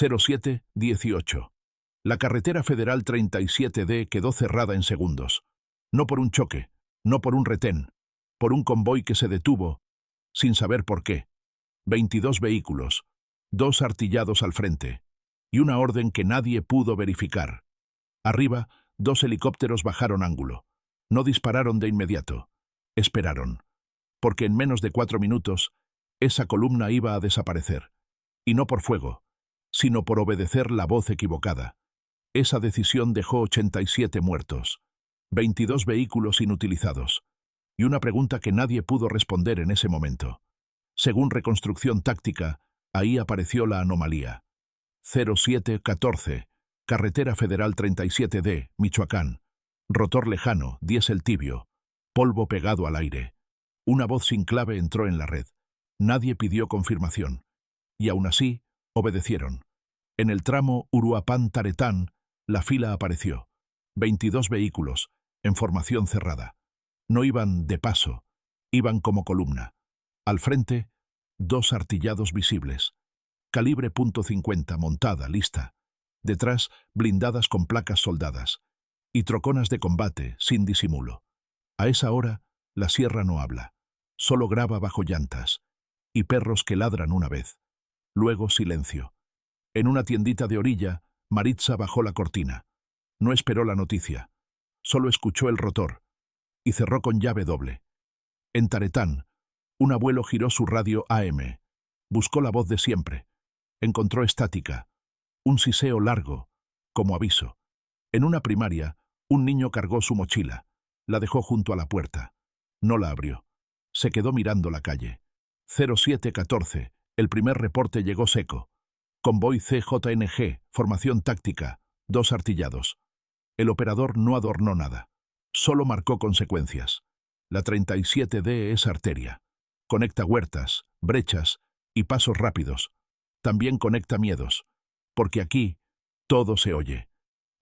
07:18. La carretera federal 37D quedó cerrada en segundos. No por un choque, no por un retén, por un convoy que se detuvo, sin saber por qué. 22 vehículos, 2 artillados al frente, y una orden que nadie pudo verificar. Arriba, 2 helicópteros bajaron ángulo. No dispararon de inmediato. Esperaron. Porque en menos de 4 minutos, esa columna iba a desaparecer. Y no por fuego, sino por obedecer la voz equivocada. Esa decisión dejó 87 muertos, 22 vehículos inutilizados, y una pregunta que nadie pudo responder en ese momento. Según reconstrucción táctica, ahí apareció la anomalía. 0714, carretera federal 37D, Michoacán. Rotor lejano, diésel tibio, polvo pegado al aire. Una voz sin clave entró en la red. Nadie pidió confirmación. Y aún así, obedecieron. En el tramo Uruapan-Taretán, la fila apareció. 22 vehículos, en formación cerrada. No iban de paso, iban como columna. Al frente, 2 artillados visibles. Calibre .50, montada, lista. Detrás, blindadas con placas soldadas. Y troconas de combate, sin disimulo. A esa hora, la sierra no habla. Solo graba bajo llantas. Y perros que ladran una vez. Luego silencio. En una tiendita de orilla, Maritza bajó la cortina. No esperó la noticia. Solo escuchó el rotor. Y cerró con llave doble. En Taretán, un abuelo giró su radio AM. Buscó la voz de siempre. Encontró estática. Un siseo largo, como aviso. En una primaria, un niño cargó su mochila. La dejó junto a la puerta. No la abrió. Se quedó mirando la calle. 0714. El primer reporte llegó seco. Convoy CJNG, formación táctica, 2 artillados. El operador no adornó nada. Solo marcó consecuencias. La 37D es arteria. Conecta huertas, brechas y pasos rápidos. También conecta miedos. Porque aquí, todo se oye.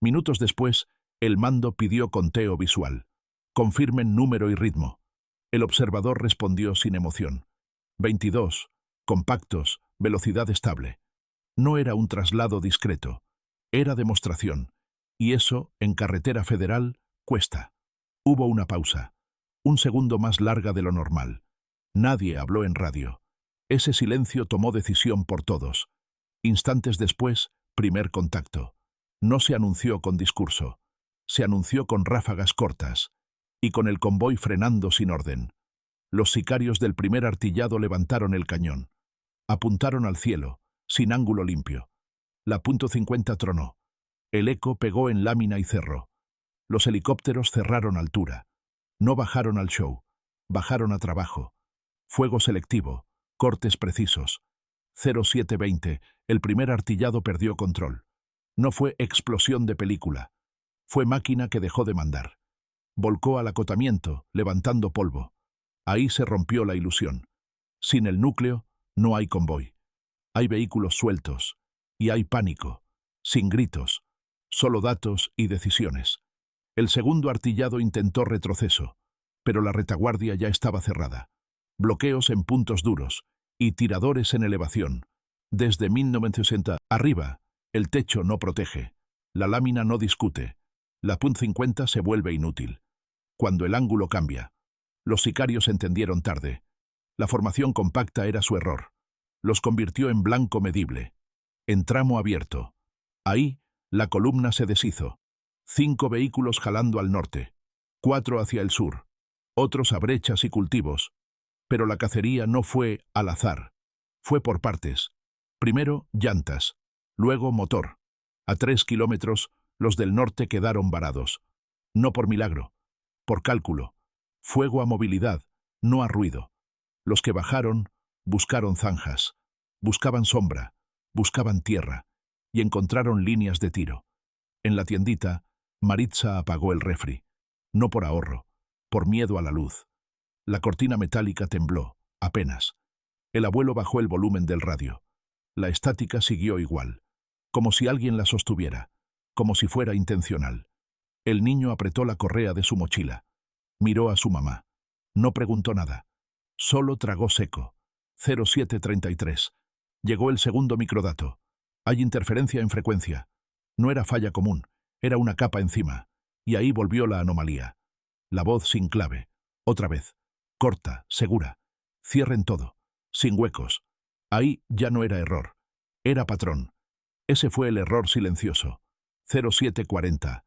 Minutos después, el mando pidió conteo visual. Confirmen número y ritmo. El observador respondió sin emoción. 22, compactos, velocidad estable. No era un traslado discreto. Era demostración. Y eso, en carretera federal, cuesta. Hubo una pausa. Un segundo más larga de lo normal. Nadie habló en radio. Ese silencio tomó decisión por todos. Instantes después, primer contacto. No se anunció con discurso. Se anunció con ráfagas cortas. Y con el convoy frenando sin orden. Los sicarios del primer artillado levantaron el cañón. Apuntaron al cielo, sin ángulo limpio. La .50 tronó. El eco pegó en lámina y cerró. Los helicópteros cerraron altura. No bajaron al show. Bajaron a trabajo. Fuego selectivo. Cortes precisos. 0720. El primer artillado perdió control. No fue explosión de película. Fue máquina que dejó de mandar. Volcó al acotamiento, levantando polvo. Ahí se rompió la ilusión. Sin el núcleo, no hay convoy. Hay vehículos sueltos. Y hay pánico. Sin gritos. Solo datos y decisiones. El segundo artillado intentó retroceso, pero la retaguardia ya estaba cerrada. Bloqueos en puntos duros y tiradores en elevación. Desde 1960, arriba, el techo no protege. La lámina no discute. La .50 se vuelve inútil. Cuando el ángulo cambia. Los sicarios entendieron tarde. La formación compacta era su error. Los convirtió en blanco medible. En tramo abierto. Ahí, la columna se deshizo. 5 vehículos jalando al norte. 4 hacia el sur. Otros a brechas y cultivos. Pero la cacería no fue al azar. Fue por partes. Primero, llantas. Luego, motor. A 3 kilómetros, los del norte quedaron varados. No por milagro. Por cálculo. Fuego a movilidad, no a ruido. Los que bajaron, buscaron zanjas. Buscaban sombra. Buscaban tierra. Y encontraron líneas de tiro. En la tiendita, Maritza apagó el refri. No por ahorro. Por miedo a la luz. La cortina metálica tembló, apenas. El abuelo bajó el volumen del radio. La estática siguió igual. Como si alguien la sostuviera. Como si fuera intencional. El niño apretó la correa de su mochila. Miró a su mamá. No preguntó nada. Solo tragó seco. 0733. Llegó el segundo microdato. Hay interferencia en frecuencia. No era falla común, era una capa encima. Y ahí volvió la anomalía. La voz sin clave. Otra vez. Corta, segura. Cierren todo. Sin huecos. Ahí ya no era error. Era patrón. Ese fue el error silencioso. 0740.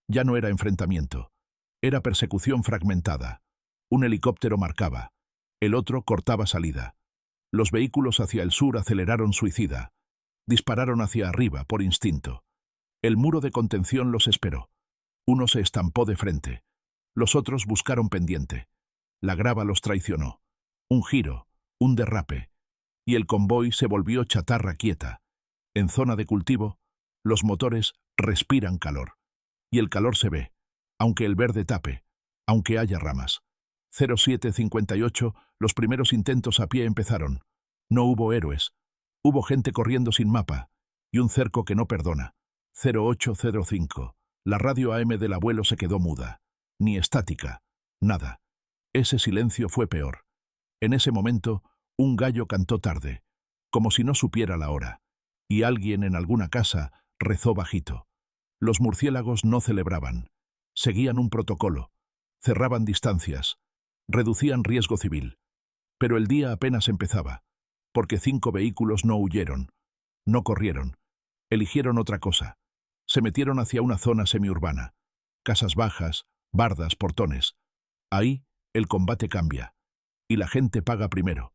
Ya no era enfrentamiento. Era persecución fragmentada. Un helicóptero marcaba. El otro cortaba salida. Los vehículos hacia el sur aceleraron suicida. Dispararon hacia arriba, por instinto. El muro de contención los esperó. Uno se estampó de frente. Los otros buscaron pendiente. La grava los traicionó. Un giro, un derrape. Y el convoy se volvió chatarra quieta. En zona de cultivo, los motores respiran calor. Y el calor se ve, aunque el verde tape, aunque haya ramas. 0758, los primeros intentos a pie empezaron. No hubo héroes. Hubo gente corriendo sin mapa. Y un cerco que no perdona. 0805. La radio AM del abuelo se quedó muda. Ni estática. Nada. Ese silencio fue peor. En ese momento, un gallo cantó tarde, como si no supiera la hora. Y alguien en alguna casa rezó bajito. Los murciélagos no celebraban. Seguían un protocolo. Cerraban distancias. Reducían riesgo civil. Pero el día apenas empezaba, porque 5 vehículos no huyeron. No corrieron. Eligieron otra cosa. Se metieron hacia una zona semiurbana. Casas bajas, bardas, portones. Ahí, el combate cambia. Y la gente paga primero.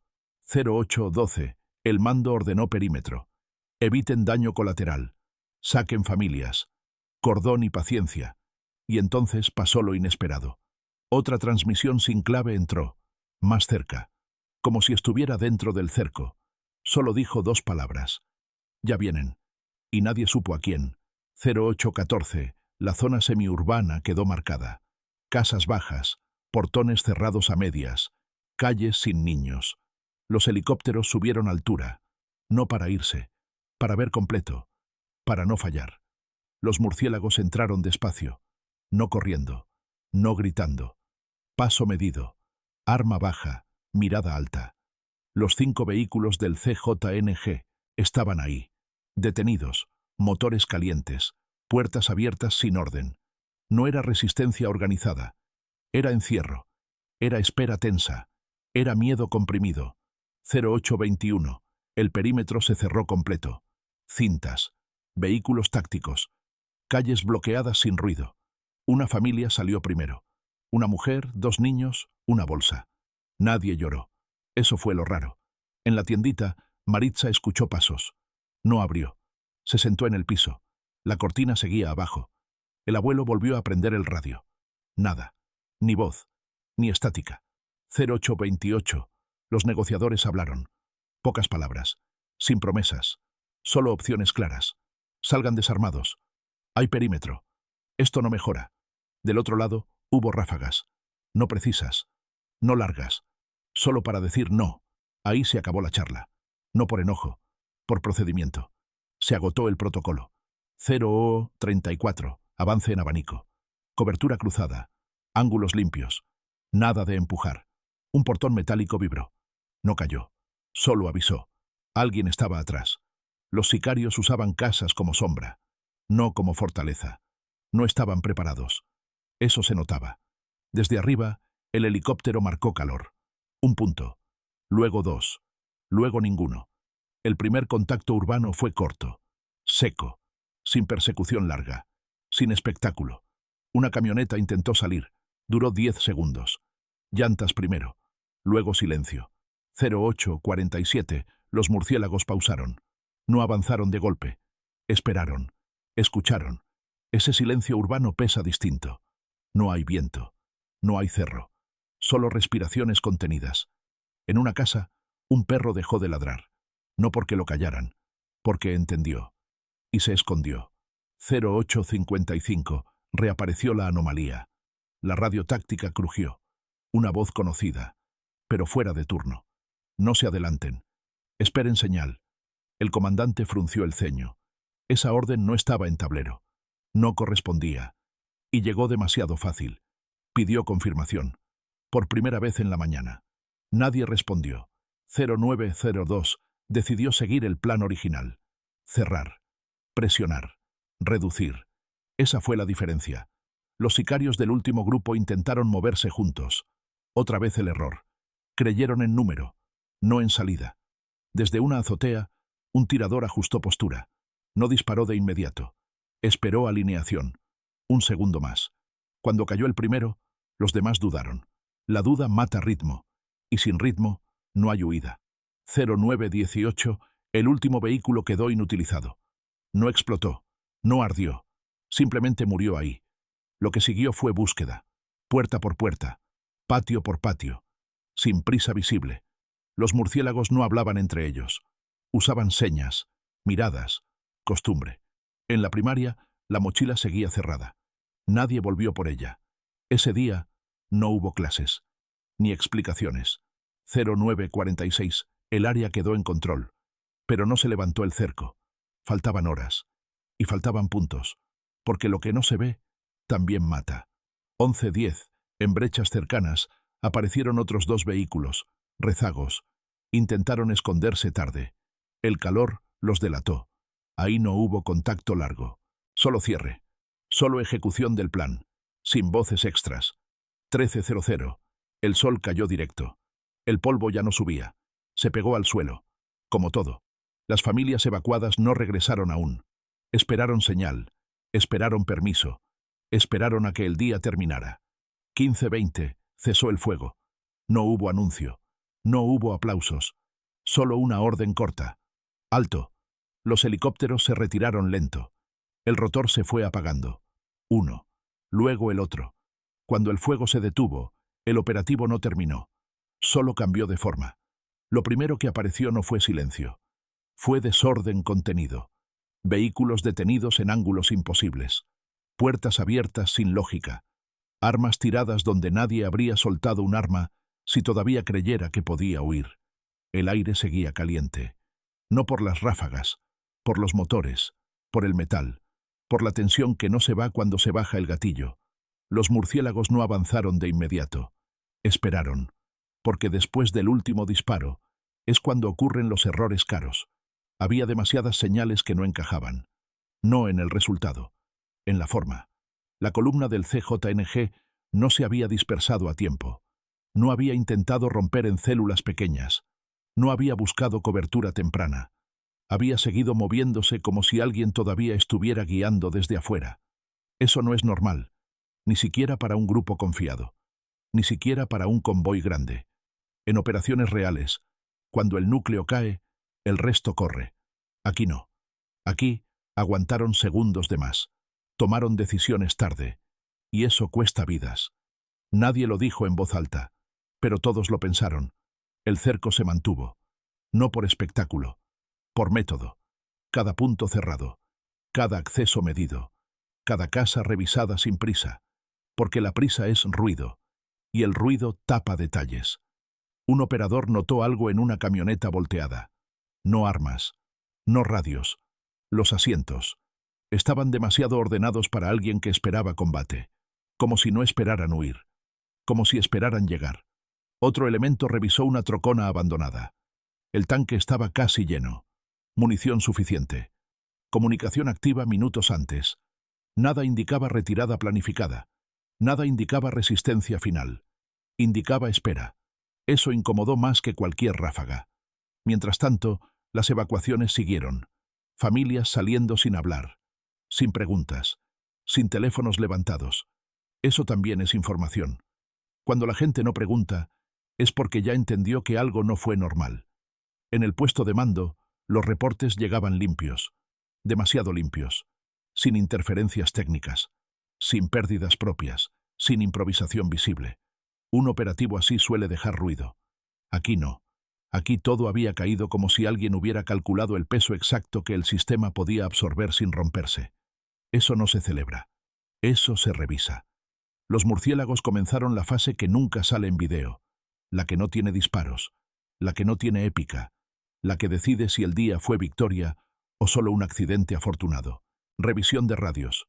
0812. El mando ordenó perímetro. Eviten daño colateral. Saquen familias. Cordón y paciencia. Y entonces pasó lo inesperado. Otra transmisión sin clave entró. Más cerca. Como si estuviera dentro del cerco. Solo dijo 2 palabras. Ya vienen. Y nadie supo a quién. 0814. La zona semiurbana quedó marcada. Casas bajas, portones cerrados a medias, calles sin niños. Los helicópteros subieron altura. No para irse, para ver completo, para no fallar. Los murciélagos entraron despacio, no corriendo, no gritando. Paso medido, arma baja, mirada alta. Los 5 vehículos del CJNG estaban ahí, detenidos, motores calientes, puertas abiertas sin orden. No era resistencia organizada, era encierro, era espera tensa, era miedo comprimido. 0821, el perímetro se cerró completo. Cintas, vehículos tácticos, calles bloqueadas sin ruido. Una familia salió primero. Una mujer, 2 niños, una bolsa. Nadie lloró. Eso fue lo raro. En la tiendita, Maritza escuchó pasos. No abrió. Se sentó en el piso. La cortina seguía abajo. El abuelo volvió a prender el radio. Nada. Ni voz. Ni estática. 0828. Los negociadores hablaron. Pocas palabras. Sin promesas. Solo opciones claras. Salgan desarmados. Hay perímetro. Esto no mejora. Del otro lado, hubo ráfagas. No precisas. No largas. Solo para decir no. Ahí se acabó la charla. No por enojo. Por procedimiento. Se agotó el protocolo. 034. Avance en abanico. Cobertura cruzada. Ángulos limpios. Nada de empujar. Un portón metálico vibró. No cayó. Solo avisó. Alguien estaba atrás. Los sicarios usaban casas como sombra. No como fortaleza. No estaban preparados. Eso se notaba. Desde arriba, el helicóptero marcó calor. 1 punto. Luego 2. Luego ninguno. El primer contacto urbano fue corto. Seco. Sin persecución larga. Sin espectáculo. Una camioneta intentó salir. Duró 10 segundos. Llantas primero. Luego silencio. 0847. Los murciélagos pausaron. No avanzaron de golpe. Esperaron. Escucharon. Ese silencio urbano pesa distinto. No hay viento. No hay cerro. Solo respiraciones contenidas. En una casa, un perro dejó de ladrar. No porque lo callaran. Porque entendió. Y se escondió. 0855. Reapareció la anomalía. La radio táctica crujió. Una voz conocida. Pero fuera de turno. No se adelanten. Esperen señal. El comandante frunció el ceño. Esa orden no estaba en tablero. No correspondía. Y llegó demasiado fácil. Pidió confirmación. Por primera vez en la mañana. Nadie respondió. 0902 decidió seguir el plan original. cerrar, presionar, reducir. Esa fue la diferencia. Los sicarios del último grupo intentaron moverse juntos. Otra vez el error. Creyeron en número, no en salida. Desde una azotea, un tirador ajustó postura. No disparó de inmediato. Esperó alineación. Un segundo más. Cuando cayó el primero, los demás dudaron. La duda mata ritmo. Y sin ritmo, no hay huida. 0918, el último vehículo quedó inutilizado. No explotó. No ardió. Simplemente murió ahí. Lo que siguió fue búsqueda. Puerta por puerta. Patio por patio. Sin prisa visible. Los murciélagos no hablaban entre ellos. Usaban señas, miradas, costumbre. En la primaria, la mochila seguía cerrada. Nadie volvió por ella. Ese día, no hubo clases. Ni explicaciones. 0946, el área quedó en control. Pero no se levantó el cerco. Faltaban horas. Y faltaban puntos. Porque lo que no se ve, también mata. 11:10, en brechas cercanas, aparecieron otros 2 vehículos, rezagos. Intentaron esconderse tarde. El calor los delató. Ahí no hubo contacto largo. Solo cierre. Solo ejecución del plan. Sin voces extras. 13:00. El sol cayó directo. El polvo ya no subía. Se pegó al suelo. Como todo. Las familias evacuadas no regresaron aún. Esperaron señal. Esperaron permiso. Esperaron a que el día terminara. 15:20. Cesó el fuego. No hubo anuncio. No hubo aplausos. Solo una orden corta. Alto. Los helicópteros se retiraron lento. El rotor se fue apagando. Uno. Luego el otro. Cuando el fuego se detuvo, el operativo no terminó. Solo cambió de forma. Lo primero que apareció no fue silencio. Fue desorden contenido. Vehículos detenidos en ángulos imposibles. Puertas abiertas sin lógica. Armas tiradas donde nadie habría soltado un arma si todavía creyera que podía huir. El aire seguía caliente. No por las ráfagas, por los motores, por el metal, por la tensión que no se va cuando se baja el gatillo. Los murciélagos no avanzaron de inmediato. Esperaron, porque después del último disparo es cuando ocurren los errores caros. Había demasiadas señales que no encajaban. No en el resultado, en la forma. La columna del CJNG no se había dispersado a tiempo. No había intentado romper en células pequeñas. No había buscado cobertura temprana. Había seguido moviéndose como si alguien todavía estuviera guiando desde afuera. Eso no es normal, ni siquiera para un grupo confiado, ni siquiera para un convoy grande. En operaciones reales, cuando el núcleo cae, el resto corre. Aquí no. Aquí aguantaron segundos de más. Tomaron decisiones tarde. Y eso cuesta vidas. Nadie lo dijo en voz alta, pero todos lo pensaron. El cerco se mantuvo. No por espectáculo, por método. Cada punto cerrado, cada acceso medido, cada casa revisada sin prisa, porque la prisa es ruido, y el ruido tapa detalles. Un operador notó algo en una camioneta volteada. No armas, no radios, los asientos. Estaban demasiado ordenados para alguien que esperaba combate, como si no esperaran huir, como si esperaran llegar. Otro elemento revisó una trocona abandonada. El tanque estaba casi lleno. Munición suficiente. Comunicación activa minutos antes. Nada indicaba retirada planificada. Nada indicaba resistencia final. Indicaba espera. Eso incomodó más que cualquier ráfaga. Mientras tanto, las evacuaciones siguieron. Familias saliendo sin hablar, sin preguntas, sin teléfonos levantados. Eso también es información. Cuando la gente no pregunta, es porque ya entendió que algo no fue normal. En el puesto de mando, los reportes llegaban limpios, demasiado limpios, sin interferencias técnicas, sin pérdidas propias, sin improvisación visible. Un operativo así suele dejar ruido. Aquí no. Aquí todo había caído como si alguien hubiera calculado el peso exacto que el sistema podía absorber sin romperse. Eso no se celebra. Eso se revisa. Los murciélagos comenzaron la fase que nunca sale en video, la que no tiene disparos, la que no tiene épica, la que decide si el día fue victoria o solo un accidente afortunado. Revisión de radios,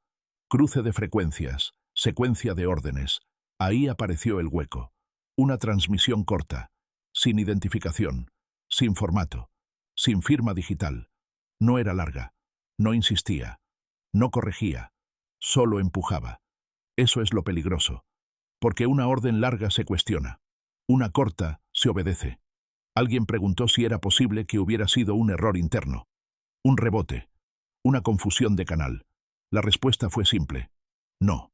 cruce de frecuencias, secuencia de órdenes. Ahí apareció el hueco. Una transmisión corta, sin identificación, sin formato, sin firma digital. No era larga, no insistía, no corregía, solo empujaba. Eso es lo peligroso, porque una orden larga se cuestiona, una corta se obedece. Alguien preguntó si era posible que hubiera sido un error interno, un rebote, una confusión de canal. La respuesta fue simple: no.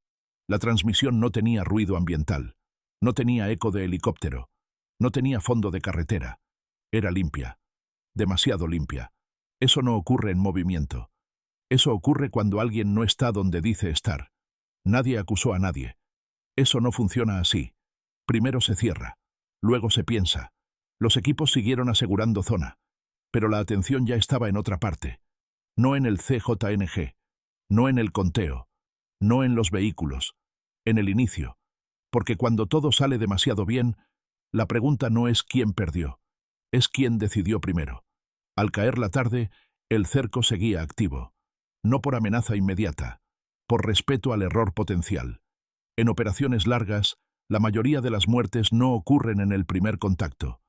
La transmisión no tenía ruido ambiental, no tenía eco de helicóptero, no tenía fondo de carretera. Era limpia, demasiado limpia. Eso no ocurre en movimiento. Eso ocurre cuando alguien no está donde dice estar. Nadie acusó a nadie. Eso no funciona así. Primero se cierra, luego se piensa. Los equipos siguieron asegurando zona, pero la atención ya estaba en otra parte. No en el CJNG, no en el conteo, no en los vehículos, en el inicio. Porque cuando todo sale demasiado bien, la pregunta no es quién perdió, es quién decidió primero. Al caer la tarde, el cerco seguía activo, no por amenaza inmediata, por respeto al error potencial. En operaciones largas, la mayoría de las muertes no ocurren en el primer contacto.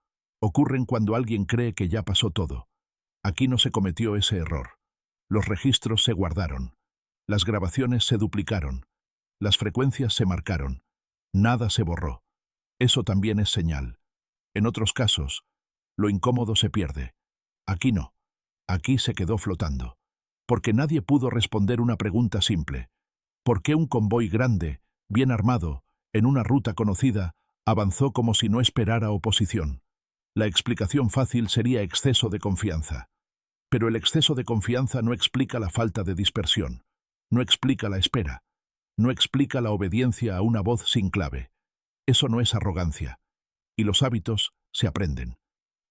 Ocurren cuando alguien cree que ya pasó todo. Aquí no se cometió ese error. Los registros se guardaron. Las grabaciones se duplicaron. Las frecuencias se marcaron. Nada se borró. Eso también es señal. En otros casos, lo incómodo se pierde. Aquí no. Aquí se quedó flotando. Porque nadie pudo responder una pregunta simple. ¿Por qué un convoy grande, bien armado, en una ruta conocida, avanzó como si no esperara oposición? La explicación fácil sería exceso de confianza. Pero el exceso de confianza no explica la falta de dispersión, no explica la espera, no explica la obediencia a una voz sin clave. Eso no es arrogancia. Y los hábitos se aprenden.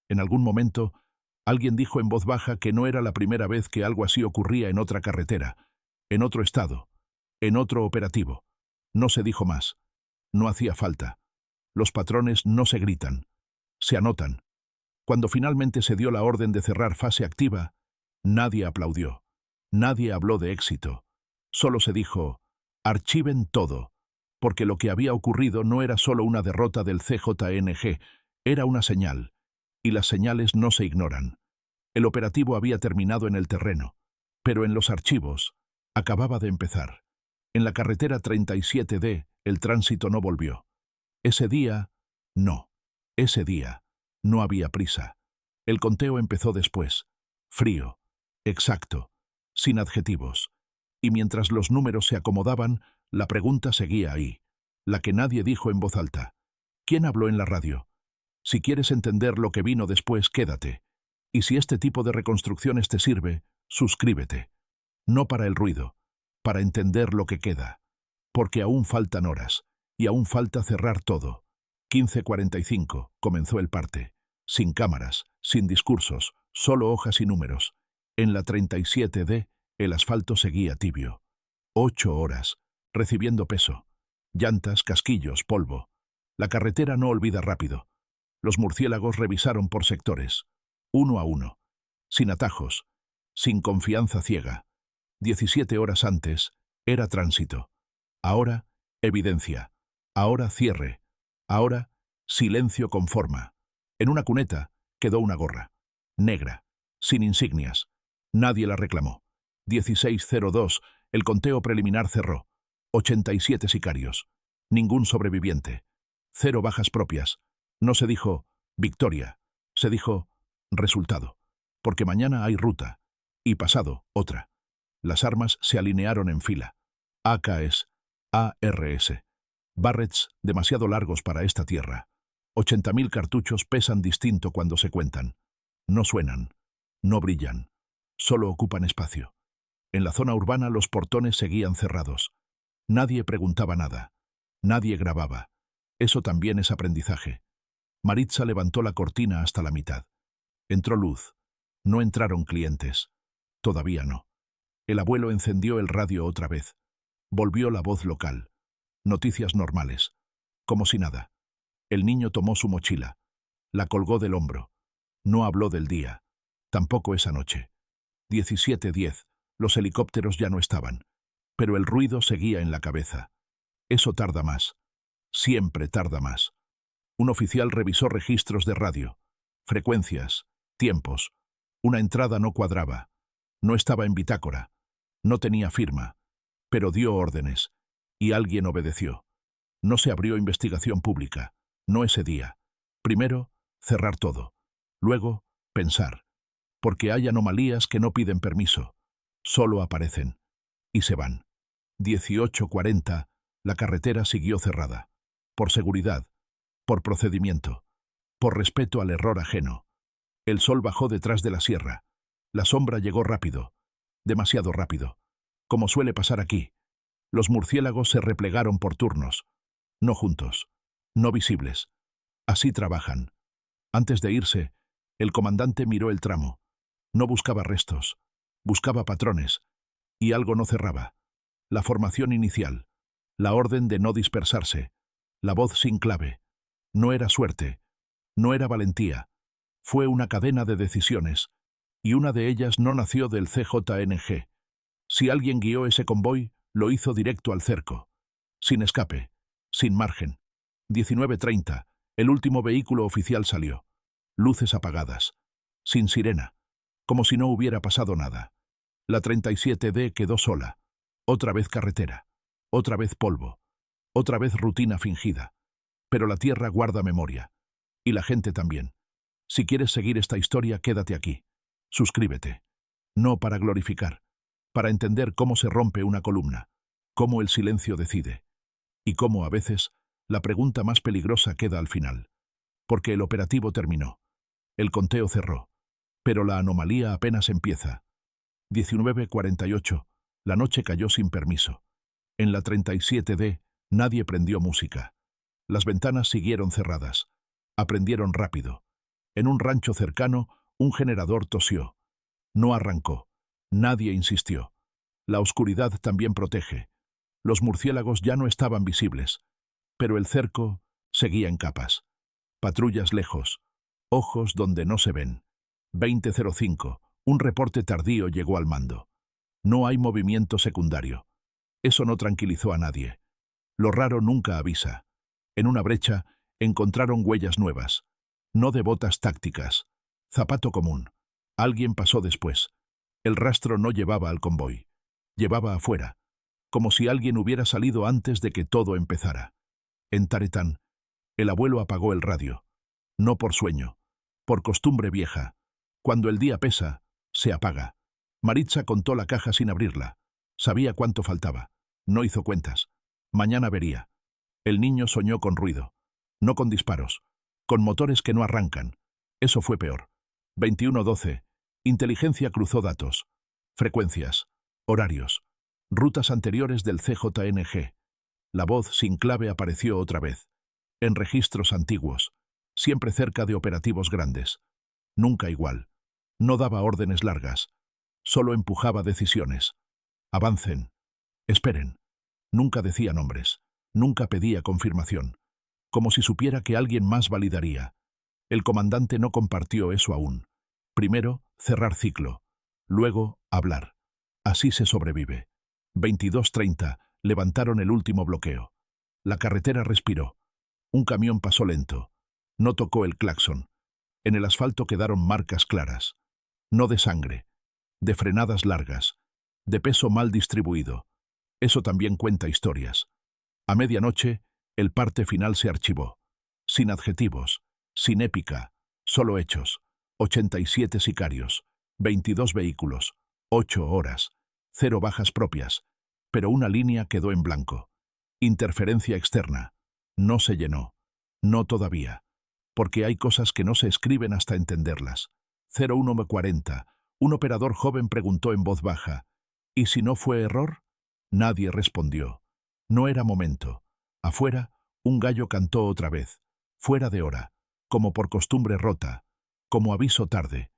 En algún momento, alguien dijo en voz baja que no era la primera vez que algo así ocurría en otra carretera, en otro estado, en otro operativo. No se dijo más. No hacía falta. Los patrones no se gritan, se anotan. Cuando finalmente se dio la orden de cerrar fase activa, nadie aplaudió, nadie habló de éxito. Solo se dijo: archiven todo, porque lo que había ocurrido no era solo una derrota del CJNG, era una señal, y las señales no se ignoran. El operativo había terminado en el terreno, pero en los archivos acababa de empezar. En la carretera 37D, el tránsito no volvió. Ese día, no. Ese día, no había prisa. El conteo empezó después, frío, exacto, sin adjetivos. Y mientras los números se acomodaban, la pregunta seguía ahí, la que nadie dijo en voz alta. ¿Quién habló en la radio? Si quieres entender lo que vino después, quédate. Y si este tipo de reconstrucciones te sirve, suscríbete. No para el ruido, para entender lo que queda. Porque aún faltan horas, y aún falta cerrar todo. 15:45, comenzó el parte. Sin cámaras, sin discursos, solo hojas y números. En la 37D, el asfalto seguía tibio. 8 horas, recibiendo peso. Llantas, casquillos, polvo. La carretera no olvida rápido. Los murciélagos revisaron por sectores, uno a uno, sin atajos, sin confianza ciega. 17 horas antes, era tránsito. Ahora, evidencia. Ahora, cierre. Ahora, silencio con forma. En una cuneta quedó una gorra, negra, sin insignias. Nadie la reclamó. 16:02, el conteo preliminar cerró. 87 sicarios. Ningún sobreviviente. 0 bajas propias. No se dijo victoria, se dijo resultado. Porque mañana hay ruta. Y pasado, otra. Las armas se alinearon en fila. AKs, ARS. Barretts, demasiado largos para esta tierra. 80.000 cartuchos pesan distinto cuando se cuentan. No suenan, no brillan, solo ocupan espacio. En la zona urbana los portones seguían cerrados. Nadie preguntaba nada. Nadie grababa. Eso también es aprendizaje. Maritza levantó la cortina hasta la mitad. Entró luz. No entraron clientes. Todavía no. El abuelo encendió el radio otra vez. Volvió la voz local. Noticias normales. Como si nada. El niño tomó su mochila. La colgó del hombro. No habló del día. Tampoco esa noche. 17:10. Los helicópteros ya no estaban. Pero el ruido seguía en la cabeza. Eso tarda más. Siempre tarda más. Un oficial revisó registros de radio. Frecuencias. Tiempos. Una entrada no cuadraba. No estaba en bitácora. No tenía firma. Pero dio órdenes. Y alguien obedeció. No se abrió investigación pública. No ese día. Primero, cerrar todo. Luego, pensar. Porque hay anomalías que no piden permiso. Solo aparecen. Y se van. 18:40, la carretera siguió cerrada. Por seguridad. Por procedimiento. Por respeto al error ajeno. El sol bajó detrás de la sierra. La sombra llegó rápido. Demasiado rápido. Como suele pasar aquí. Los murciélagos se replegaron por turnos. No juntos. No visibles. Así trabajan. Antes de irse, el comandante miró el tramo. No buscaba restos. Buscaba patrones. Y algo no cerraba. La formación inicial. La orden de no dispersarse. La voz sin clave. No era suerte. No era valentía. Fue una cadena de decisiones. Y una de ellas no nació del CJNG. Si alguien guió ese convoy, lo hizo directo al cerco. Sin escape. Sin margen. 19:30. El último vehículo oficial salió. Luces apagadas. Sin sirena. Como si no hubiera pasado nada. La 37D quedó sola. Otra vez carretera. Otra vez polvo. Otra vez rutina fingida. Pero la tierra guarda memoria. Y la gente también. Si quieres seguir esta historia, quédate aquí. Suscríbete. No para glorificar. Para entender cómo se rompe una columna. Cómo el silencio decide. Y cómo, a veces, la pregunta más peligrosa queda al final. Porque el operativo terminó. El conteo cerró. Pero la anomalía apenas empieza. 19:48. La noche cayó sin permiso. En la 37D, nadie prendió música. Las ventanas siguieron cerradas. Aprendieron rápido. En un rancho cercano, un generador tosió. No arrancó. Nadie insistió. La oscuridad también protege. Los murciélagos ya no estaban visibles. Pero el cerco seguía en capas. Patrullas lejos. Ojos donde no se ven. 20:05. Un reporte tardío llegó al mando. No hay movimiento secundario. Eso no tranquilizó a nadie. Lo raro nunca avisa. En una brecha, encontraron huellas nuevas. No de botas tácticas. Zapato común. Alguien pasó después. El rastro no llevaba al convoy. Llevaba afuera. Como si alguien hubiera salido antes de que todo empezara. En Taretán, el abuelo apagó el radio. No por sueño. Por costumbre vieja. Cuando el día pesa, se apaga. Maritza contó la caja sin abrirla. Sabía cuánto faltaba. No hizo cuentas. Mañana vería. El niño soñó con ruido. No con disparos. Con motores que no arrancan. Eso fue peor. 21:12. Inteligencia cruzó datos. Frecuencias. Horarios. Rutas anteriores del CJNG. La voz sin clave apareció otra vez. En registros antiguos. Siempre cerca de operativos grandes. Nunca igual. No daba órdenes largas. Solo empujaba decisiones. Avancen. Esperen. Nunca decía nombres. Nunca pedía confirmación. Como si supiera que alguien más validaría. El comandante no compartió eso aún. Primero, cerrar ciclo. Luego, hablar. Así se sobrevive. 22:30, levantaron el último bloqueo. La carretera respiró. Un camión pasó lento. No tocó el claxon. En el asfalto quedaron marcas claras. No de sangre. De frenadas largas. De peso mal distribuido. Eso también cuenta historias. A medianoche, el parte final se archivó. Sin adjetivos. Sin épica. Solo hechos. 87 sicarios. 22 vehículos. 8 horas. 0 bajas propias. Pero una línea quedó en blanco. Interferencia externa. No se llenó. No todavía. Porque hay cosas que no se escriben hasta entenderlas. 01:40. Un operador joven preguntó en voz baja. ¿Y si no fue error? Nadie respondió. No era momento. Afuera, un gallo cantó otra vez. Fuera de hora. Como por costumbre rota. Como aviso tarde.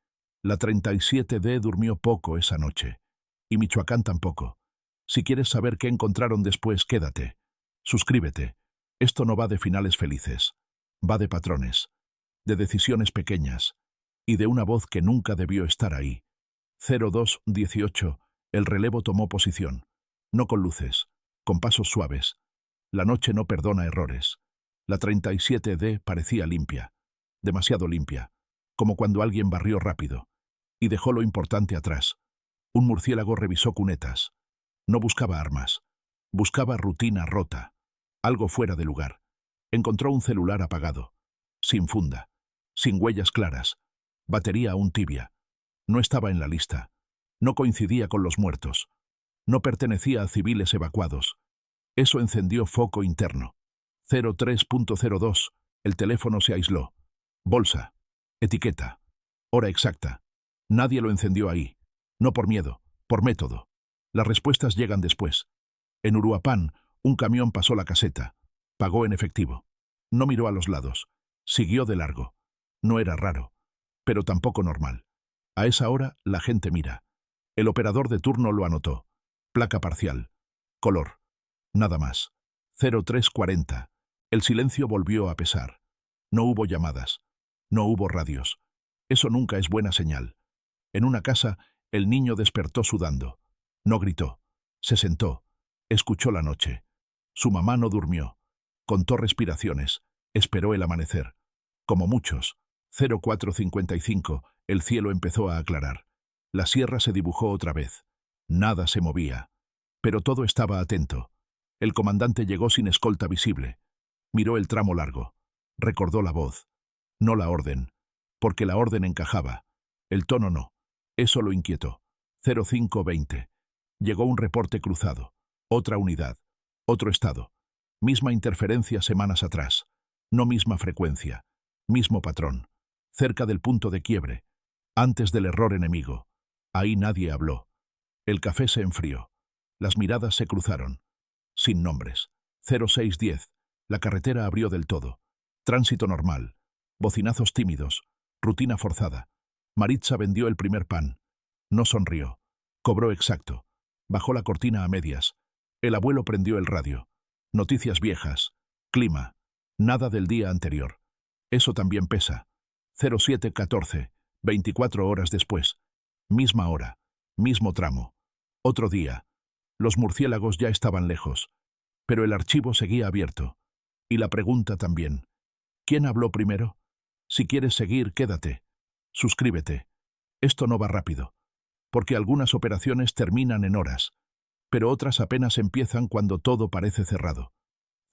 La 37D durmió poco esa noche. Y Michoacán tampoco. Si quieres saber qué encontraron después, quédate. Suscríbete. Esto no va de finales felices. Va de patrones. De decisiones pequeñas. Y de una voz que nunca debió estar ahí. 02:18. El relevo tomó posición. No con luces. Con pasos suaves. La noche no perdona errores. La 37D parecía limpia. Demasiado limpia. Como cuando alguien barrió rápido. Y dejó lo importante atrás. Un murciélago revisó cunetas. No buscaba armas. Buscaba rutina rota. Algo fuera de lugar. Encontró un celular apagado. Sin funda. Sin huellas claras. Batería aún tibia. No estaba en la lista. No coincidía con los muertos. No pertenecía a civiles evacuados. Eso encendió foco interno. 03.02. El teléfono se aisló. Bolsa. Etiqueta. Hora exacta. Nadie lo encendió ahí. No por miedo, por método. Las respuestas llegan después. En Uruapan, un camión pasó la caseta. Pagó en efectivo. No miró a los lados. Siguió de largo. No era raro, pero tampoco normal. A esa hora, la gente mira. El operador de turno lo anotó. Placa parcial. Color. Nada más. 0340. El silencio volvió a pesar. No hubo llamadas. No hubo radios. Eso nunca es buena señal. En una casa, el niño despertó sudando. No gritó. Se sentó. Escuchó la noche. Su mamá no durmió. Contó respiraciones. Esperó el amanecer. Como muchos. 0455. El cielo empezó a aclarar. La sierra se dibujó otra vez. Nada se movía. Pero todo estaba atento. El comandante llegó sin escolta visible. Miró el tramo largo. Recordó la voz. No la orden. Porque la orden encajaba. El tono no. Eso lo inquietó. 0520. Llegó un reporte cruzado. Otra unidad. Otro estado. Misma interferencia semanas atrás. No misma frecuencia. Mismo patrón. Cerca del punto de quiebre. Antes del error enemigo. Ahí nadie habló. El café se enfrió. Las miradas se cruzaron. Sin nombres. 0610. La carretera abrió del todo. Tránsito normal. Bocinazos tímidos. Rutina forzada. Maritza vendió el primer pan. No sonrió. Cobró exacto. Bajó la cortina a medias. El abuelo prendió el radio. Noticias viejas. Clima. Nada del día anterior. Eso también pesa. 0714. 24 horas después. Misma hora. Mismo tramo. Otro día. Los murciélagos ya estaban lejos. Pero el archivo seguía abierto. Y la pregunta también. ¿Quién habló primero? Si quieres seguir, quédate. Suscríbete. Esto no va rápido. Porque algunas operaciones terminan en horas. Pero otras apenas empiezan cuando todo parece cerrado.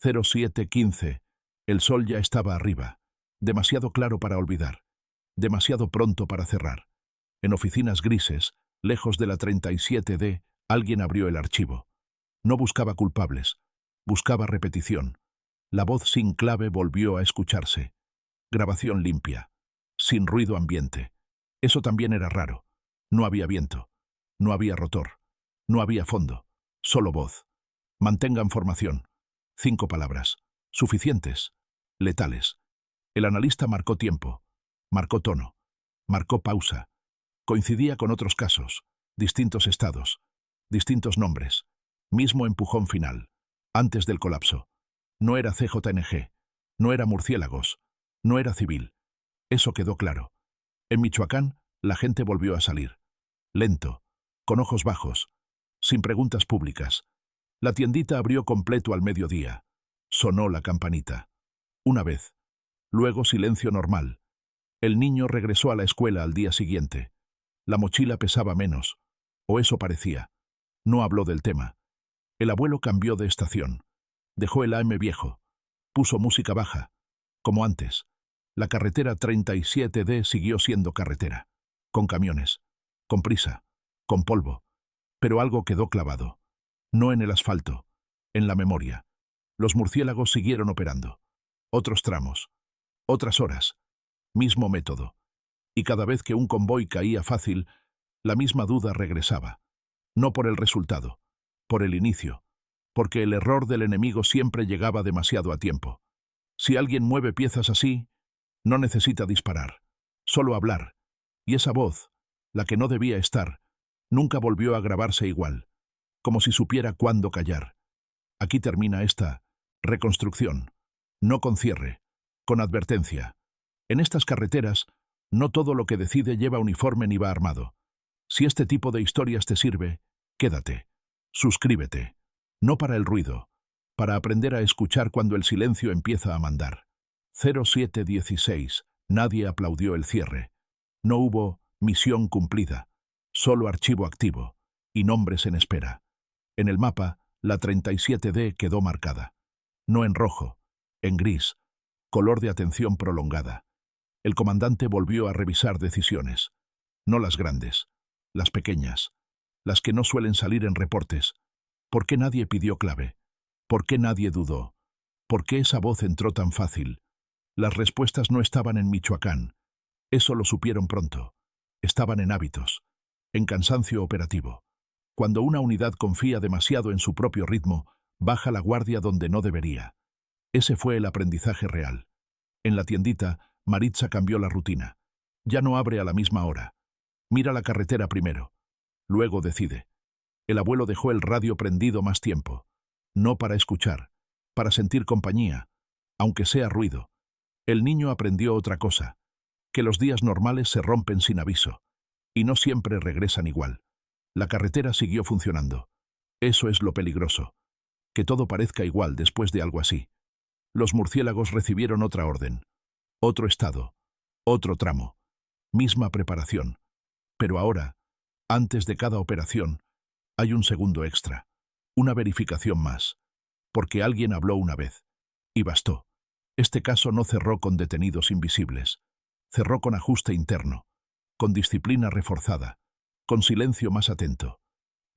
0715. El sol ya estaba arriba. Demasiado claro para olvidar. Demasiado pronto para cerrar. En oficinas grises, lejos de la 37D, alguien abrió el archivo. No buscaba culpables. Buscaba repetición. La voz sin clave volvió a escucharse. Grabación limpia. Sin ruido ambiente. Eso también era raro. No había viento. No había rotor. No había fondo. Solo voz. Mantengan formación. 5 palabras. Suficientes. Letales. El analista marcó tiempo. Marcó tono. Marcó pausa. Coincidía con otros casos. Distintos estados. Distintos nombres. Mismo empujón final. Antes del colapso. No era CJNG. No era murciélagos. No era civil. Eso quedó claro. En Michoacán, la gente volvió a salir. Lento. Con ojos bajos. Sin preguntas públicas. La tiendita abrió completo al mediodía. Sonó la campanita. Una vez. Luego silencio normal. El niño regresó a la escuela al día siguiente. La mochila pesaba menos. O eso parecía. No habló del tema. El abuelo cambió de estación. Dejó el AM viejo. Puso música baja. Como antes. La carretera 37D siguió siendo carretera. Con camiones. Con prisa. Con polvo. Pero algo quedó clavado. No en el asfalto. En la memoria. Los murciélagos siguieron operando. Otros tramos. Otras horas. Mismo método. Y cada vez que un convoy caía fácil, la misma duda regresaba. No por el resultado. Por el inicio. Porque el error del enemigo siempre llegaba demasiado a tiempo. Si alguien mueve piezas así, no necesita disparar. Solo hablar. Y esa voz, la que no debía estar, nunca volvió a grabarse igual. Como si supiera cuándo callar. Aquí termina esta reconstrucción. No con cierre. Con advertencia. En estas carreteras, no todo lo que decide lleva uniforme ni va armado. Si este tipo de historias te sirve, quédate. Suscríbete. No para el ruido, para aprender a escuchar cuando el silencio empieza a mandar. 0716. Nadie aplaudió el cierre. No hubo misión cumplida. Solo archivo activo y nombres en espera. En el mapa, la 37D quedó marcada. No en rojo, en gris, color de atención prolongada. El comandante volvió a revisar decisiones. No las grandes, las pequeñas, las que no suelen salir en reportes. ¿Por qué nadie pidió clave? ¿Por qué nadie dudó? ¿Por qué esa voz entró tan fácil? Las respuestas no estaban en Michoacán. Eso lo supieron pronto. Estaban en hábitos, en cansancio operativo. Cuando una unidad confía demasiado en su propio ritmo, baja la guardia donde no debería. Ese fue el aprendizaje real. En la tiendita, Maritza cambió la rutina. Ya no abre a la misma hora. Mira la carretera primero. Luego decide. El abuelo dejó el radio prendido más tiempo. No para escuchar, para sentir compañía, aunque sea ruido. El niño aprendió otra cosa, que los días normales se rompen sin aviso, y no siempre regresan igual. La carretera siguió funcionando. Eso es lo peligroso, que todo parezca igual después de algo así. Los murciélagos recibieron otra orden, otro estado, otro tramo, misma preparación. Pero ahora, antes de cada operación, hay un segundo extra, una verificación más, porque alguien habló una vez, y bastó. Este caso no cerró con detenidos invisibles, cerró con ajuste interno, con disciplina reforzada, con silencio más atento.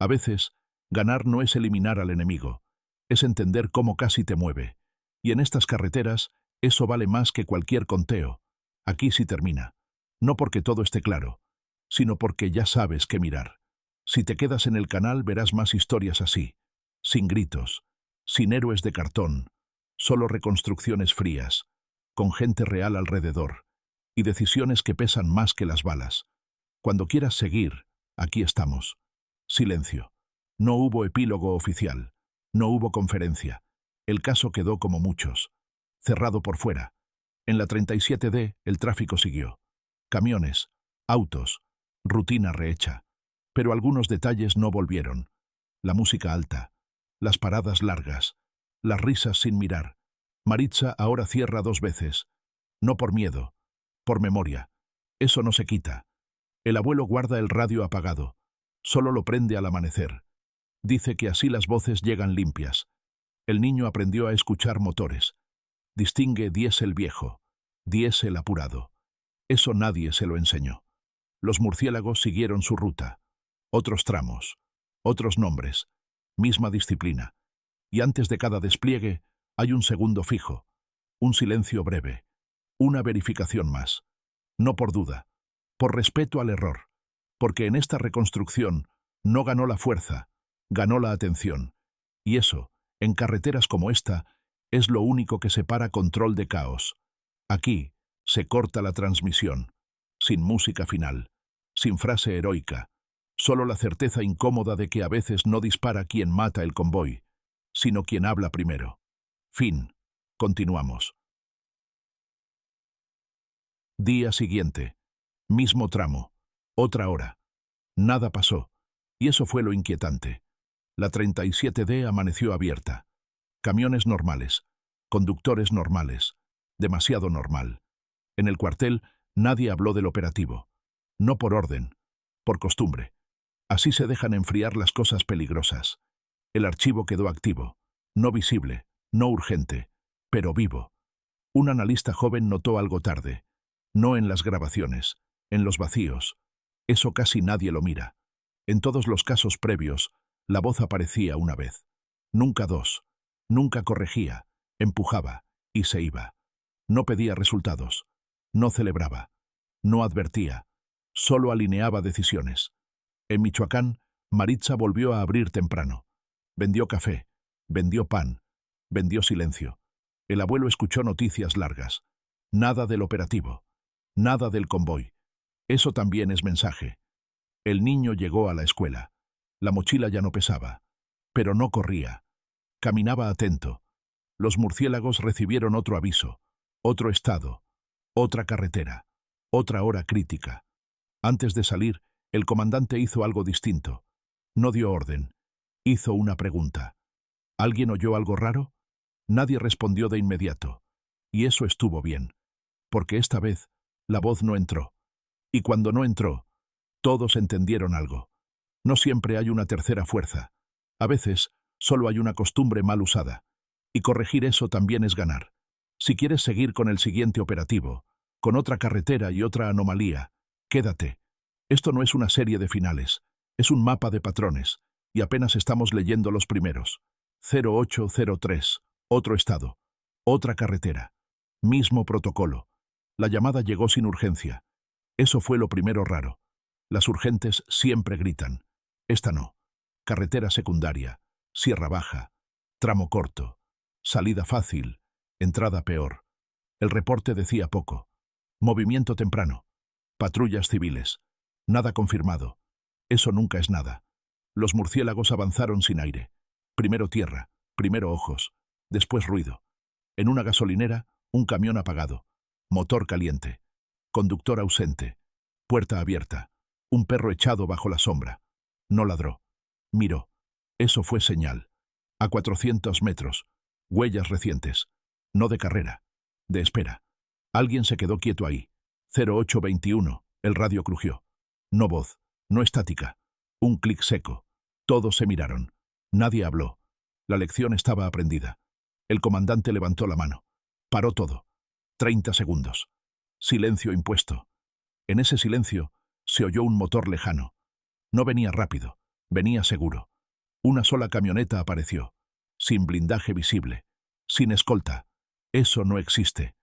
A veces, ganar no es eliminar al enemigo, es entender cómo casi te mueve, y en estas carreteras, eso vale más que cualquier conteo. Aquí sí termina, no porque todo esté claro, sino porque ya sabes qué mirar. Si te quedas en el canal verás más historias así, sin gritos, sin héroes de cartón, solo reconstrucciones frías, con gente real alrededor, y decisiones que pesan más que las balas. Cuando quieras seguir, aquí estamos. Silencio. No hubo epílogo oficial, no hubo conferencia. El caso quedó como muchos, cerrado por fuera. En la 37D el tráfico siguió. Camiones, autos, rutina rehecha. Pero algunos detalles no volvieron. La música alta, las paradas largas, las risas sin mirar. Maritza ahora cierra 2 veces. No por miedo, por memoria. Eso no se quita. El abuelo guarda el radio apagado. Solo lo prende al amanecer. Dice que así las voces llegan limpias. El niño aprendió a escuchar motores. Distingue diésel viejo, diésel apurado. Eso nadie se lo enseñó. Los murciélagos siguieron su ruta. Otros tramos, otros nombres, misma disciplina. Y antes de cada despliegue hay un segundo fijo, un silencio breve, una verificación más. No por duda, por respeto al error, porque en esta reconstrucción no ganó la fuerza, ganó la atención. Y eso, en carreteras como esta, es lo único que separa control de caos. Aquí se corta la transmisión, sin música final, sin frase heroica, solo la certeza incómoda de que a veces no dispara quien mata el convoy, sino quien habla primero. Fin. Continuamos. Día siguiente. Mismo tramo. Otra hora. Nada pasó. Y eso fue lo inquietante. La 37D amaneció abierta. Camiones normales. Conductores normales. Demasiado normal. En el cuartel nadie habló del operativo. No por orden, por costumbre. Así se dejan enfriar las cosas peligrosas. El archivo quedó activo. No visible, no urgente, pero vivo. Un analista joven notó algo tarde. No en las grabaciones, en los vacíos. Eso casi nadie lo mira. En todos los casos previos, la voz aparecía una vez. Nunca dos. Nunca corregía, empujaba, y se iba. No pedía resultados. No celebraba. No advertía. Solo alineaba decisiones. En Michoacán, Maritza volvió a abrir temprano. Vendió café, vendió pan, vendió silencio. El abuelo escuchó noticias largas. Nada del operativo. Nada del convoy. Eso también es mensaje. El niño llegó a la escuela. La mochila ya no pesaba. Pero no corría. Caminaba atento. Los murciélagos recibieron otro aviso, otro estado, otra carretera, otra hora crítica. Antes de salir, el comandante hizo algo distinto. No dio orden. Hizo una pregunta. ¿Alguien oyó algo raro? Nadie respondió de inmediato. Y eso estuvo bien. Porque esta vez, la voz no entró. Y cuando no entró, Todos entendieron algo. No siempre hay una tercera fuerza. A veces, solo hay una costumbre mal usada. Y corregir eso también es ganar. Si quieres seguir con el siguiente operativo, con otra carretera y otra anomalía, quédate. Esto no es una serie de finales, es un mapa de patrones, y apenas estamos leyendo los primeros. 0803, otro estado, otra carretera, mismo protocolo. La llamada llegó sin urgencia. Eso fue lo primero raro. Las urgentes siempre gritan. Esta no. Carretera secundaria, Sierra Baja, tramo corto, salida fácil, entrada peor. El reporte decía poco. Movimiento temprano. Patrullas civiles. Nada confirmado. Eso nunca es nada. Los murciélagos avanzaron sin aire. Primero tierra, primero ojos, después ruido. En una gasolinera, un camión apagado. Motor caliente. Conductor ausente. Puerta abierta. Un perro echado bajo la sombra. No ladró. Miró. Eso fue señal. A 400 metros. Huellas recientes. No de carrera. De espera. Alguien se quedó quieto ahí. 0821. El radio crujió. No voz. No estática. Un clic seco. Todos se miraron. Nadie habló. La lección estaba aprendida. El comandante levantó la mano. Paró todo. 30 segundos. Silencio impuesto. En ese silencio se oyó un motor lejano. No venía rápido. Venía seguro. Una sola camioneta apareció. Sin blindaje visible. Sin escolta. Eso no existe.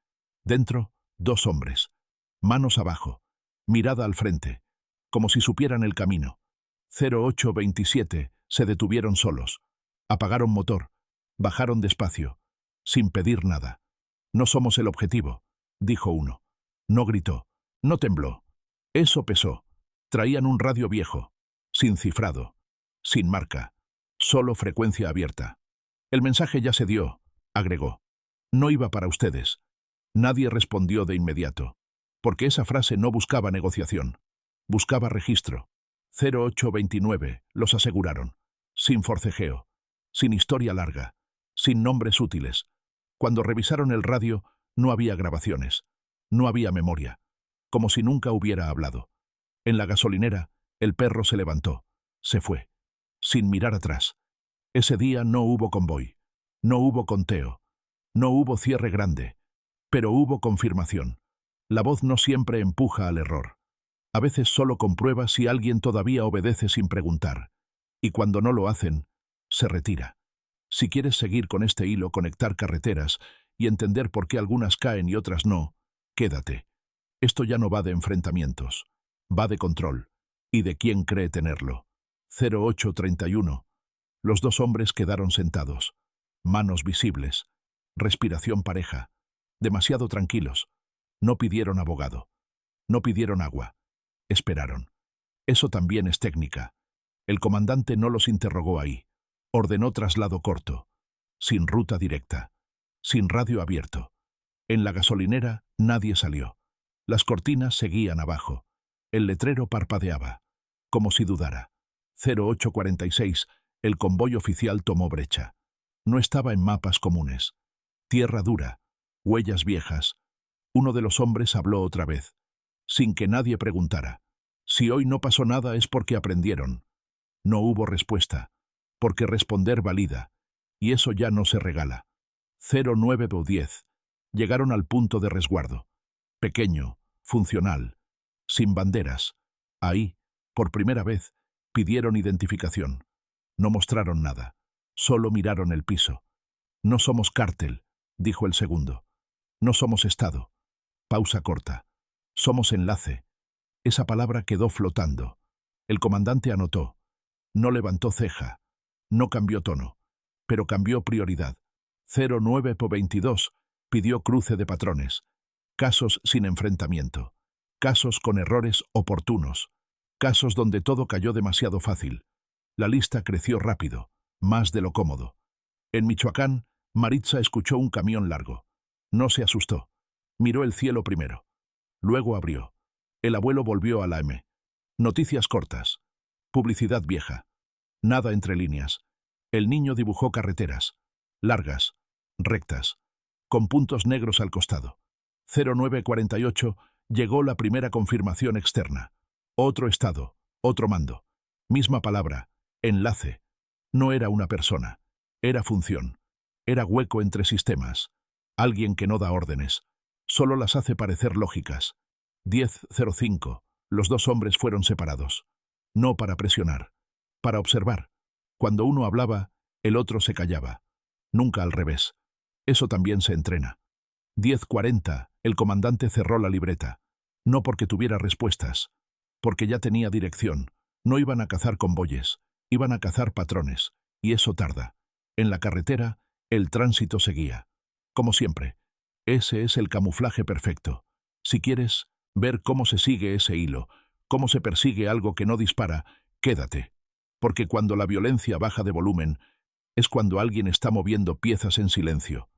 Dentro, dos hombres. Manos abajo. Mirada al frente. Como si supieran el camino. 0827 se detuvieron solos. Apagaron motor. Bajaron despacio. Sin pedir nada. No somos el objetivo, dijo uno. No gritó. No tembló. Eso pesó. Traían un radio viejo. Sin cifrado. Sin marca. Solo frecuencia abierta. El mensaje ya se dio, agregó. No iba para ustedes. Nadie respondió de inmediato. Porque esa frase no buscaba negociación. Buscaba registro. 0829, los aseguraron. Sin forcejeo. Sin historia larga. Sin nombres útiles. Cuando revisaron el radio, no había grabaciones. No había memoria. Como si nunca hubiera hablado. En la gasolinera, el perro se levantó. Se fue. Sin mirar atrás. Ese día no hubo convoy. No hubo conteo. No hubo cierre grande. Pero hubo confirmación. La voz no siempre empuja al error. A veces solo comprueba si alguien todavía obedece sin preguntar. Y cuando no lo hacen, se retira. Si quieres seguir con este hilo, conectar carreteras y entender por qué algunas caen y otras no, quédate. Esto ya no va de enfrentamientos. Va de control. Y de quién cree tenerlo. 0831. Los dos hombres quedaron sentados. Manos visibles. Respiración pareja. Demasiado tranquilos. No pidieron abogado. No pidieron agua. Esperaron. Eso también es técnica. El comandante no los interrogó ahí. Ordenó traslado corto. Sin ruta directa. Sin radio abierto. En la gasolinera nadie salió. Las cortinas seguían abajo. El letrero parpadeaba. Como si dudara. 0846. El convoy oficial tomó brecha. No estaba en mapas comunes. Tierra dura. Huellas viejas. Uno de los hombres habló otra vez. Sin que nadie preguntara. Si hoy no pasó nada es porque aprendieron. No hubo respuesta. Porque responder valida. Y eso ya no se regala. 09 o 10. Llegaron al punto de resguardo. Pequeño, funcional, sin banderas. Ahí, por primera vez, pidieron identificación. No mostraron nada. Solo miraron el piso. No somos cártel, dijo el segundo. No somos Estado. Pausa corta. Somos enlace. Esa palabra quedó flotando. El comandante anotó. No levantó ceja. No cambió tono. Pero cambió prioridad. 09 po 22 pidió cruce de patrones. Casos sin enfrentamiento. Casos con errores oportunos. Casos donde todo cayó demasiado fácil. La lista creció rápido, más de lo cómodo. En Michoacán, Maritza escuchó un camión largo. No se asustó. Miró el cielo primero. Luego abrió. El abuelo volvió a la M. Noticias cortas. Publicidad vieja. Nada entre líneas. El niño dibujó carreteras. Largas. Rectas. Con puntos negros al costado. 0948 llegó la primera confirmación externa. Otro estado, otro mando. Misma palabra, enlace. No era una persona, era función. Era hueco entre sistemas. Alguien que no da órdenes. Solo las hace parecer lógicas. 10:05. Los dos hombres fueron separados. No para presionar, para observar. Cuando uno hablaba, el otro se callaba. Nunca al revés. Eso también se entrena. 10:40. El comandante cerró la libreta. No porque tuviera respuestas, porque ya tenía dirección. No iban a cazar convoyes, iban a cazar patrones, y eso tarda. En la carretera, el tránsito seguía. Como siempre. Ese es el camuflaje perfecto. Si quieres ver cómo se sigue ese hilo, cómo se persigue algo que no dispara, quédate. Porque cuando la violencia baja de volumen, es cuando alguien está moviendo piezas en silencio.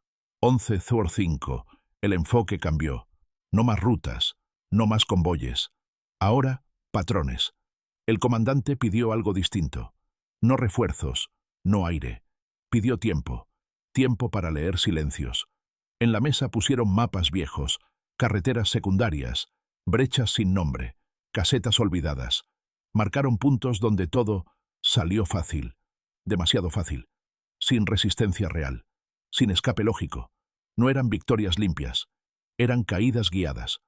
11:05. El enfoque cambió. No más rutas, no más convoyes. Ahora, patrones. El comandante pidió algo distinto. No refuerzos, no aire. Pidió tiempo. Tiempo para leer silencios. En la mesa pusieron mapas viejos, carreteras secundarias, brechas sin nombre, casetas olvidadas. Marcaron puntos donde todo salió fácil. Demasiado fácil. Sin resistencia real. Sin escape lógico. No eran victorias limpias. Eran caídas guiadas.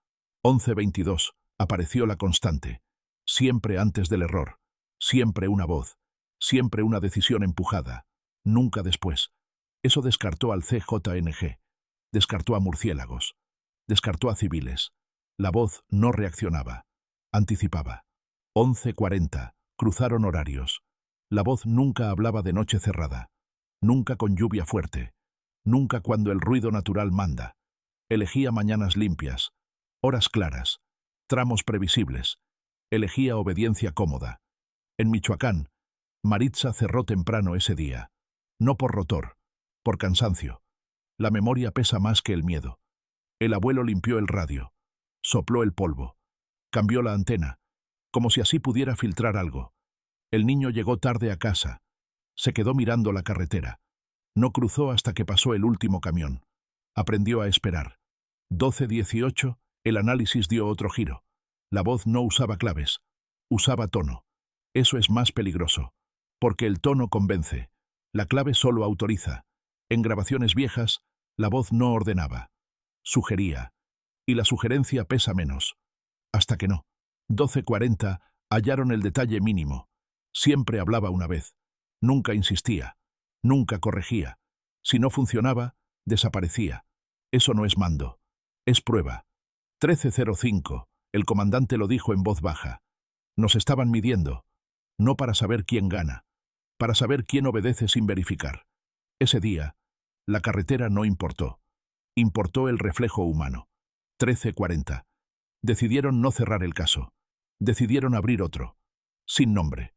11:22. Apareció la constante. Siempre antes del error. Siempre una voz. Siempre una decisión empujada. Nunca después. Eso descartó al CJNG. Descartó a murciélagos. Descartó a civiles. La voz no reaccionaba. Anticipaba. 11:40. Cruzaron horarios. La voz nunca hablaba de noche cerrada. Nunca con lluvia fuerte. Nunca cuando el ruido natural manda. Elegía mañanas limpias. Horas claras. Tramos previsibles. Elegía obediencia cómoda. En Michoacán, Maritza cerró temprano ese día. No por rotor. Por cansancio. La memoria pesa más que el miedo. El abuelo limpió el radio. Sopló el polvo. Cambió la antena. Como si así pudiera filtrar algo. El niño llegó tarde a casa. Se quedó mirando la carretera. No cruzó hasta que pasó el último camión. Aprendió a esperar. 12:18, el análisis dio otro giro. La voz no usaba claves. Usaba tono. Eso es más peligroso. Porque el tono convence. La clave solo autoriza. En grabaciones viejas, la voz no ordenaba. Sugería. Y la sugerencia pesa menos. Hasta que no. 12:40, hallaron el detalle mínimo. Siempre hablaba una vez. Nunca insistía. Nunca corregía. Si no funcionaba, desaparecía. Eso no es mando. Es prueba. 13:05, el comandante lo dijo en voz baja. Nos estaban midiendo. No para saber quién gana. Para saber quién obedece sin verificar. Ese día, la carretera no importó. Importó el reflejo humano. 13:40. Decidieron no cerrar el caso. Decidieron abrir otro. Sin nombre.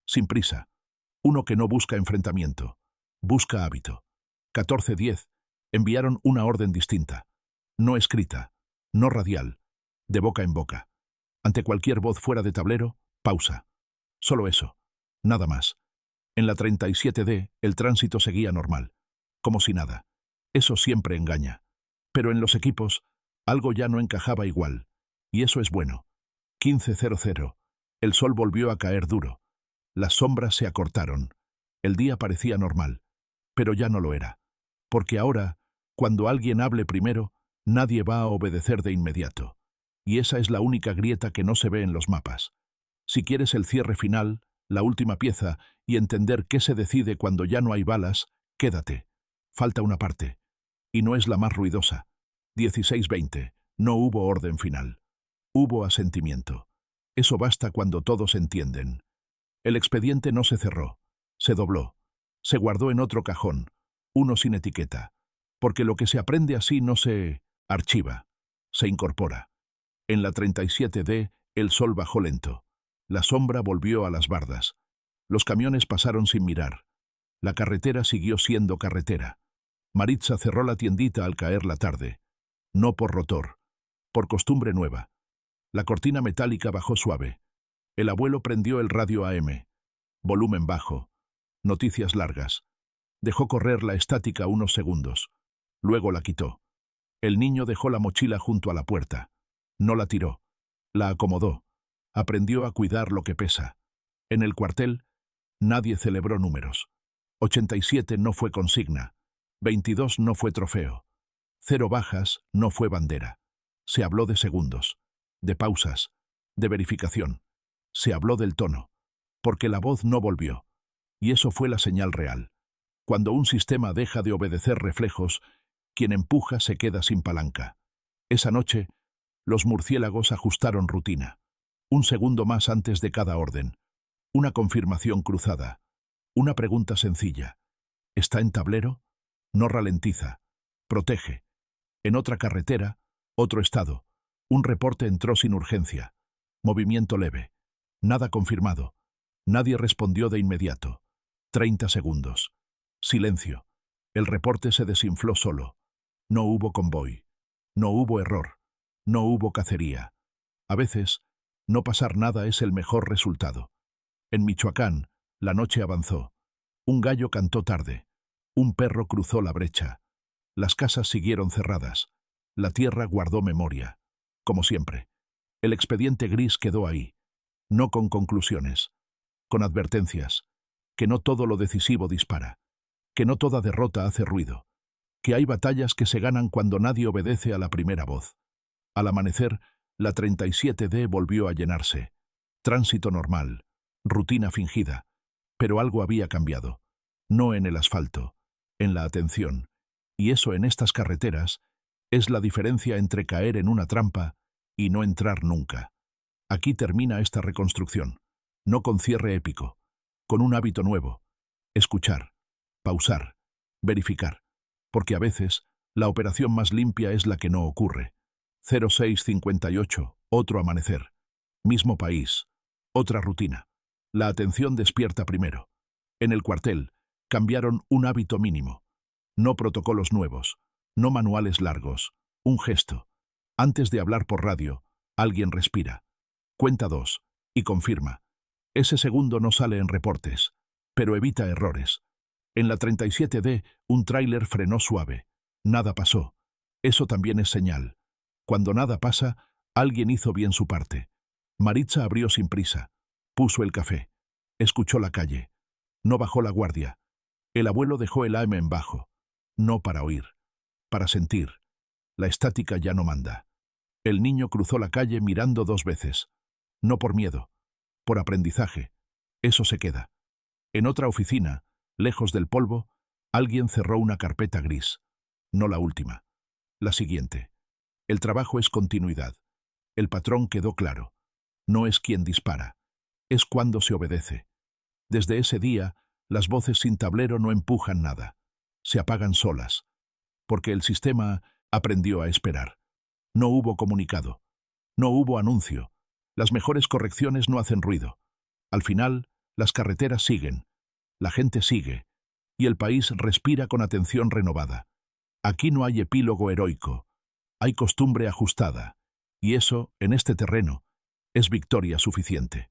Sin prisa. Uno que no busca enfrentamiento. Busca hábito. 14:10. Enviaron una orden distinta. No escrita. No radial. De boca en boca. Ante cualquier voz fuera de tablero, pausa. Solo eso. Nada más. En la 37D, el tránsito seguía normal. Como si nada. Eso siempre engaña. Pero en los equipos, algo ya no encajaba igual. Y eso es bueno. 15:00. El sol volvió a caer duro. Las sombras se acortaron. El día parecía normal. Pero ya no lo era. Porque ahora, cuando alguien hable primero, nadie va a obedecer de inmediato. Y esa es la única grieta que no se ve en los mapas. Si quieres el cierre final, la última pieza, y entender qué se decide cuando ya no hay balas, quédate. Falta una parte. Y no es la más ruidosa. 16:20. No hubo orden final. Hubo asentimiento. Eso basta cuando todos entienden. El expediente no se cerró. Se dobló. Se guardó en otro cajón. Uno sin etiqueta. Porque lo que se aprende así no se archiva. Se incorpora. En la 37D, el sol bajó lento. La sombra volvió a las bardas. Los camiones pasaron sin mirar. La carretera siguió siendo carretera. Maritza cerró la tiendita al caer la tarde. No por rotor. Por costumbre nueva. La cortina metálica bajó suave. El abuelo prendió el radio AM. Volumen bajo. Noticias largas. Dejó correr la estática unos segundos. Luego la quitó. El niño dejó la mochila junto a la puerta. No la tiró. La acomodó. aprendió a cuidar lo que pesa. En el cuartel, nadie celebró números. 87 no fue consigna. 22 no fue trofeo. 0 bajas no fue bandera. Se habló de segundos, de pausas, de verificación. Se habló del tono, porque la voz no volvió. Y eso fue la señal real. Cuando un sistema deja de obedecer reflejos, quien empuja se queda sin palanca. Esa noche, los murciélagos ajustaron rutina. Un segundo más antes de cada orden. Una confirmación cruzada. Una pregunta sencilla. ¿Está en tablero? No ralentiza. Protege. En otra carretera, otro estado. Un reporte entró sin urgencia. Movimiento leve. Nada confirmado. Nadie respondió de inmediato. 30 segundos. Silencio. El reporte se desinfló solo. No hubo convoy. No hubo error. No hubo cacería. A veces, no pasar nada es el mejor resultado. En Michoacán, la noche avanzó. Un gallo cantó tarde. Un perro cruzó la brecha. Las casas siguieron cerradas. La tierra guardó memoria. Como siempre. El expediente gris quedó ahí. No con conclusiones. Con advertencias. Que no todo lo decisivo dispara. Que no toda derrota hace ruido. Que hay batallas que se ganan cuando nadie obedece a la primera voz. Al amanecer, la 37D volvió a llenarse. Tránsito normal. Rutina fingida. Pero algo había cambiado. No en el asfalto. En la atención. Y eso en estas carreteras es la diferencia entre caer en una trampa y no entrar nunca. Aquí termina esta reconstrucción. No con cierre épico. Con un hábito nuevo. Escuchar. Pausar. Verificar. Porque a veces, la operación más limpia es la que no ocurre. 0658, otro amanecer. Mismo país. Otra rutina. La atención despierta primero. En el cuartel, cambiaron un hábito mínimo. No protocolos nuevos. No manuales largos. Un gesto. Antes de hablar por radio, alguien respira. Cuenta 2. Y confirma. Ese segundo no sale en reportes, pero evita errores. En la 37D, un tráiler frenó suave. Nada pasó. Eso también es señal. Cuando nada pasa, alguien hizo bien su parte. Maritza abrió sin prisa. Puso el café. Escuchó la calle. No bajó la guardia. El abuelo dejó el AM en bajo. No para oír. Para sentir. La estática ya no manda. El niño cruzó la calle mirando 2 veces. No por miedo. Por aprendizaje. Eso se queda. En otra oficina, lejos del polvo, alguien cerró una carpeta gris. No la última. La siguiente. El trabajo es continuidad. El patrón quedó claro. No es quien dispara. Es cuando se obedece. Desde ese día, las voces sin tablero no empujan nada. Se apagan solas. Porque el sistema aprendió a esperar. No hubo comunicado. No hubo anuncio. Las mejores correcciones no hacen ruido. Al final, las carreteras siguen. La gente sigue. Y el país respira con atención renovada. Aquí no hay epílogo heroico. Hay costumbre ajustada. Y eso, en este terreno, es victoria suficiente.